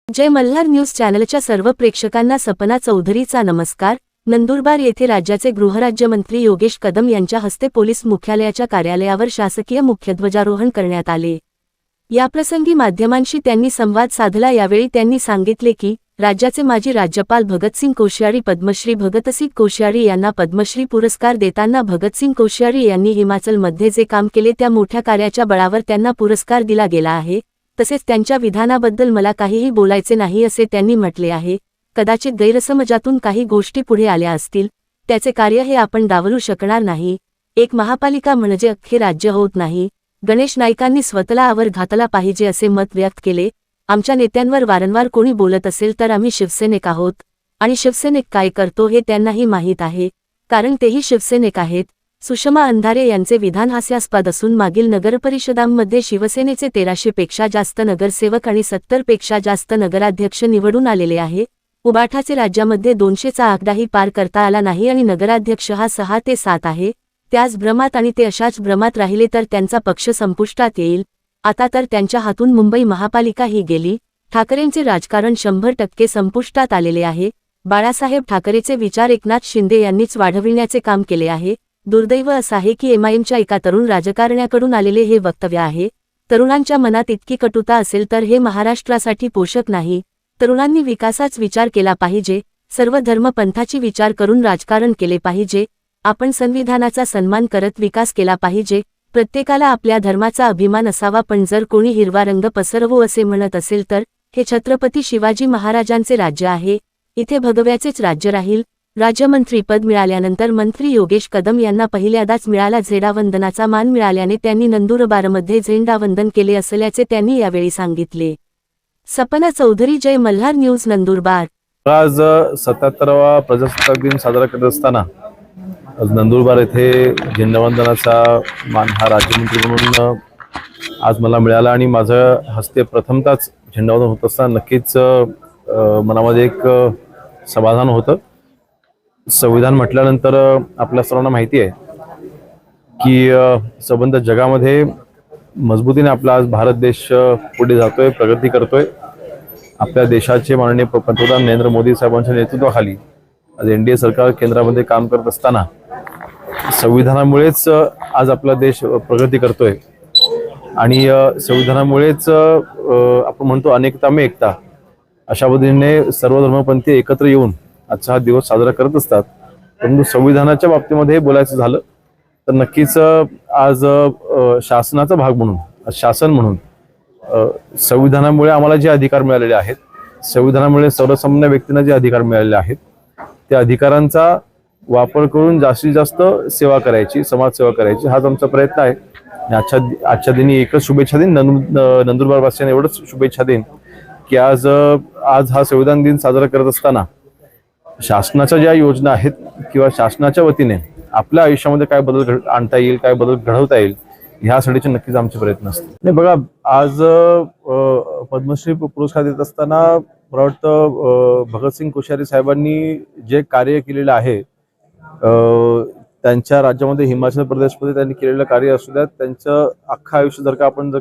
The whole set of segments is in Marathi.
जय मल्हार न्यूज चॅनलच्या सर्व प्रेक्षकांना सपना चौधरीचा नमस्कार। नंदुरबार येथे राज्याचे गृहराज्यमंत्री योगेश कदम यांच्या हस्ते पोलीस मुख्यालयाच्या कार्यालयावर शासकीय मुख्यध्वजारोहण करण्यात आले। याप्रसंगी माध्यमांशी त्यांनी संवाद साधला। यावेळी त्यांनी सांगितले की राज्याचे माजी राज्यपाल भगतसिंग कोश्यारी पद्मश्री भगतसिंग कोश्यारी यांना पद्मश्री पुरस्कार देताना भगतसिंग कोश्यारी यांनी हिमाचलमध्ये जे काम केले त्या मोठ्या कार्याच्या बळावर त्यांना पुरस्कार दिला गेला आहे। तसेच त्यांच्या विधानाबद्दल मला काहीही बोलायचे नाही असे त्यांनी म्हटले आहे। कदाचित गैरसमजातून काही गोष्टी पुढे आल्या असतील, त्याचे कार्य हे आपण डावलू शकणार नाही। एक महापालिका म्हणजे अख्खे राज्य होत नाही। गणेश नाईकांनी स्वतःला आवर घातला पाहिजे असे मत व्यक्त केले। आमच्या नेत्यांवर वारंवार कोणी बोलत असेल तर आम्ही शिवसैनिक आहोत आणि शिवसैनिक काय करतो हे त्यांनाही माहीत आहे, कारण तेही शिवसैनिक आहेत। सुषमा अंधारे यांचे विधान हास्यास्पद असून मागील नगरपरिषदांमध्ये शिवसेनेचे 1300 पेक्षा जास्त नगरसेवक आणि 70 पेक्षा जास्त नगराध्यक्ष निवडून आलेले आहे। उबाठाचे राज्यामध्ये 200चा आकडाही पार करता आला नाही आणि नगराध्यक्ष हा 6 ते 7 आहे। त्याच भ्रमात आणि ते अशाच भ्रमात राहिले तर त्यांचा पक्ष संपुष्टात येईल। आता तर त्यांच्या हातून मुंबई महापालिका ही गेली। ठाकरेंचे राजकारण 100% संपुष्टात आलेले आहे। बाळासाहेब ठाकरेचे विचार एकनाथ शिंदे यांनीच वाढविण्याचे काम केले आहे। दुर्दैव असं आहे की एमआयएमच्या एका तरुण राजकारण्याकडून आलेले हे वक्तव्य आहे। तरुणांच्या मनात इतकी कटुता असेल तर हे महाराष्ट्रासाठी पोषक नाही। तरुणांनी विकासाचा विचार केला पाहिजे, सर्व धर्मपंथाची विचार करून राजकारण केले पाहिजे। आपण संविधानाचा सन्मान करत विकास केला पाहिजे। प्रत्येकाला आपल्या धर्माचा अभिमान असावा, पण जर कोणी हिरवा रंग पसरवू असे म्हणत असेल तर हे छत्रपती शिवाजी महाराजांचे राज्य आहे, इथे भगव्याचेच राज्य राहील। राज्यमंत्री पद मिळाल्यानंतर मंत्री योगेश कदम यांना पहिल्यांदाच मिळाला झेंडावंदनाचा मान मिळाल्याने त्यांनी नंदुरबारमध्ये झेंडावंदन केले असल्याचे त्यांनी यावेळी सांगितले। सपना चौधरी, जय मल्हार न्यूज, नंदुरबार। आज 77वा प्रजासत्ताक दिन साजरा करत असताना आज नंदुरबार येथे झेंडावंदनाचा मान हा राज्यमंत्री म्हणून आज मला मिळाला आणि माझ्या हस्ते प्रथमतःच झेंडावंदन होत असताना नक्कीच मनामध्ये एक समाधान होतं। संविधान म्हटल्यानंतर आपल्या सर्वांना माहिती आहे की संबंध जगामध्ये मजबूतीने आपला आज भारत देश पुढे जातोय, प्रगती करतोय। आपल्या देशाचे माननीय पंतप्रधान नरेंद्र मोदी साहेबांच्या नेतृत्वाखाली आज एनडीए सरकार केंद्रामध्ये काम करत असताना संविधानामुळेच आज आपला देश प्रगती करतोय आणि संविधानामुळेच आपण म्हणतो अनेकता में एकता अशा पद्धतीने सर्व धर्मपंथी एकत्र येऊन आजचा हा दिवस साजरा करत असतात। परंतु संविधानाच्या बाबतीमध्ये बोलायचं झालं तर नक्कीच आज शासनाचा भाग म्हणून, शासन म्हणून संविधानामुळे आम्हाला जे अधिकार मिळालेले आहेत, संविधानामुळे सर्वसामान्य व्यक्तींना जे अधिकार मिळालेले आहेत त्या अधिकारांचा वापर करून जास्तीत जास्त सेवा करायची, समाजसेवा करायची हाच आमचा प्रयत्न आहे। आजच्या दिनी एकच शुभेच्छा देईन, नंदुरबारवासियांना एवढंच शुभेच्छा देईन की आज हा संविधान दिन साजरा करत असताना शासनाच्या ज्या योजना आहेत किंवा शासनाच्या वतीने आपल्या आयुष्यामध्ये काय बदल आणता येईल, काय बदल घडवता येईल ह्यासाठीचे नक्कीच आमचे प्रयत्न असतील। नाही बघा, आज पद्मश्री पुरस्कार देत असताना मला वाटतं भगतसिंग कोश्यारी साहेबांनी जे कार्य केलेलं आहे त्यांच्या राज्यामध्ये हिमाचल प्रदेशमध्ये त्यांनी केलेलं कार्य असू द्या, त्यांचं अख्खं आयुष्य जर का आपण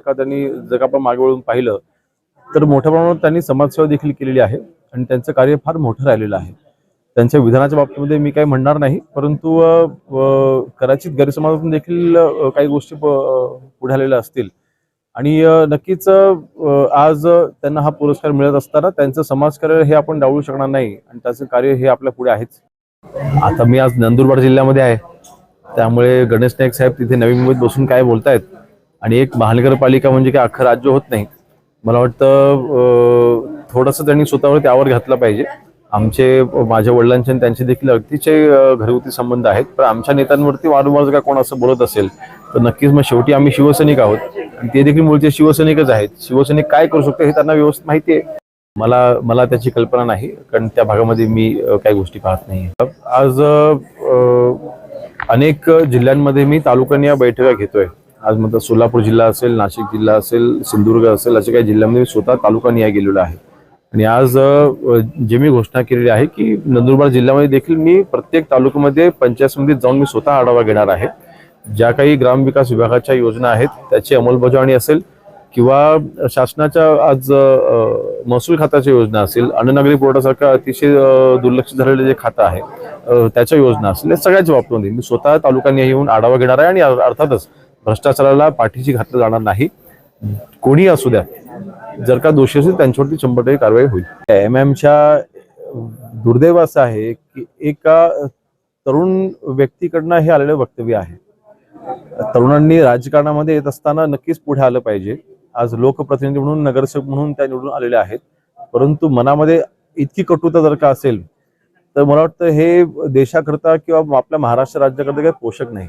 मागे वळून पाहिलं तर मोठ्या प्रमाणात त्यांनी समाजसेवा देखील केलेली आहे आणि त्यांचं कार्य फार मोठं राहिलेलं आहे। त्यांच्या विधानाच्या बाबतीमध्ये मी काही म्हणणार नाही, परंतु कदाचित गैरसमजातून देखील काही गोष्टी पुढे आलेल्या असतील आणि नक्कीच आज त्यांना हा पुरस्कार मिळत असताना त्यांचं समाजकार्य हे आपण डावलू शकणार नाही आणि त्याचं कार्य हे आपल्या पुढे आहेच। आता मी आज नंदुरबार जिल्ह्यामध्ये आहे, त्यामुळे गणेश नाईक साहेब तिथे नवी मुंबईत बसून काय बोलतायत आणि एक महानगरपालिका म्हणजे काय अख्खं राज्य होत नाही। मला वाटतं थोडंसं त्यांनी स्वतःवर त्यावर घातलं पाहिजे। माझ्या वडिलांचे आणि त्यांचे देखील अगदीचे घरगुती संबंध आहेत, पण आमच्या नेत्यांवरती वारंवार जर का कोण असं बोलत असेल तर नक्कीच मग शेवटी आम्ही शिवसैनिक आहोत आणि ते देखील मूळचे शिवसैनिकच आहेत। शिवसैनिक काय करू शकतो हे त्यांना व्यवस्थित माहिती आहे, मला त्याची कल्पना नाही, कारण त्या भागामध्ये मी काही गोष्टी पाहत नाही। आज अनेक जिल्ह्यांमध्ये मी तालुकानिहाय बैठका घेतोय। आज म्हणतात सोलापूर जिल्हा असेल, नाशिक जिल्हा असेल, सिंधुदुर्ग असेल, अशा काही जिल्ह्यांमध्ये स्वतः तालुकानिहाय गेलेलो आहे आणि आज जे मी घोषणा केलेली आहे की नंदुरबार जिल्ह्यामध्ये देखील मी प्रत्येक तालुक्यामध्ये पंचायत समितीत जाऊन मी स्वतः आढावा घेणार आहे। ज्या काही ग्रामविकास विभागाच्या योजना आहेत त्याची अंमलबजावणी असेल किंवा शासनाच्या आज महसूल खात्याच्या योजना असेल, अन्न नागरी पुरवठासारखं अतिशय दुर्लक्ष झालेलं जे खातं आहे त्याच्या योजना असेल, या सगळ्याच्या बाबतीमध्ये मी स्वतः तालुक्याने येऊन आढावा घेणार आहे आणि अर्थातच भ्रष्टाचाराला पाठीशी घातलं जाणार नाही. कोणी असू द्या, जर का दोषी असेल त्यांच्यावरती 100% कारवाई होईल. MMच्या दुर्दैव असं आहे की एका तरुण व्यक्तीकडनं हे आलेलं वक्तव्य आहे. तरुणांनी राजकारणामध्ये येत असताना नक्कीच पुढे आलं पाहिजे. आज लोकप्रतिनिधी म्हणून, नगरसेवक म्हणून त्या निवडून आलेले आहेत, परंतु मनामध्ये इतकी कटुता जर का असेल तर मला वाटतं हे देशाकरता किंवा आपल्या महाराष्ट्र राज्याकरता काही पोषक नाही.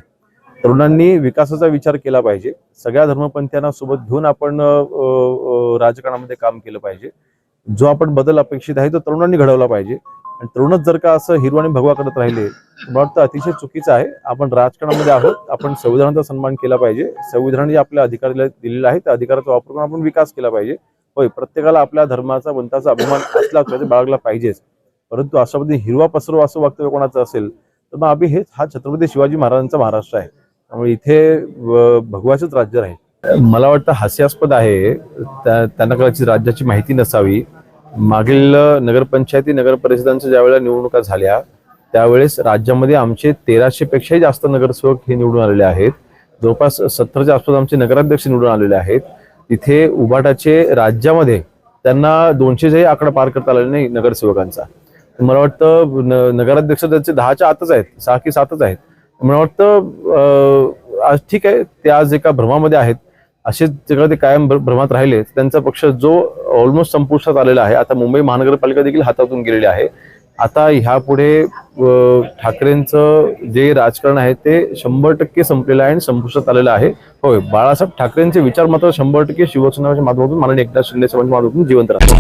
तरुणांनी विकासाचा विचार केला पाहिजे. सगळ्या धर्मपंथीयांना सोबत घेऊन आपण राजकारणामध्ये काम केलं पाहिजे. जो आपण बदल अपेक्षित आहे तो तरुणांनी घडवला पाहिजे. आणि तरुणच जर का असं हिरवा आणि भगवा करत राहिले मला वाटतं अतिशय चुकीचं आहे. आपण राजकारणामध्ये आहोत, आपण संविधानाचा सन्मान केला पाहिजे. संविधानाने जे आपल्या अधिकार दिलेला आहे त्या अधिकाराचा वापर करून आपण विकास केला पाहिजे. होय, प्रत्येकाला आपल्या धर्माचा, पंथाचा अभिमान असला पाहिजे, बाळगला पाहिजेच, परंतु अशा पद्धतीने हिरवा पसरवा असं वक्तव्य कोणाचं असेल तर मग आम्ही हा छत्रपती शिवाजी महाराजांचा महाराष्ट्र आहे, त्यामुळे इथे भगवाचंच राज्य राहील. मला वाटतं हास्यास्पद आहे, त्यांना कदाचित राज्याची माहिती नसावी. मागील नगरपंचायती, नगर परिषदांच्या ज्या वेळेला निवडणुका झाल्या त्यावेळेस राज्यामध्ये आमचे 1300 पेक्षाही जास्त नगरसेवक हे निवडून आलेले आहेत. जवळपास 70च्या आसपास आमचे नगराध्यक्ष निवडून आलेले आहेत. तिथे उभाटाचे राज्यामध्ये त्यांना 200चाही आकडा पार करता आलेला नाही नगरसेवकांचा. मला वाटतं नगराध्यक्ष त्यांचे 10च्या आतच आहेत, 6 की 7च आहेत. मला वाटतं आज ठीक आहे, ते आज एका भ्रमामध्ये आहेत. असेच जर ते कायम भ्रमात राहिले त्यांचा पक्ष जो ऑलमोस्ट संपुष्टात आलेला आहे, आता मुंबई महानगरपालिका देखील हातातून गेलेली आहे. आता ह्यापुढे ठाकरेंचं जे राजकारण आहे ते 100% संपलेलं आहे आणि संपुष्टात आलेलं आहे. होय, बाळासाहेब ठाकरेंचे विचार मात्र 100% शिवसेनेच्या माध्यमातून, माननीय एकनाथ शिंदे साहेबांच्या माध्यमातून जिवंत राहतात.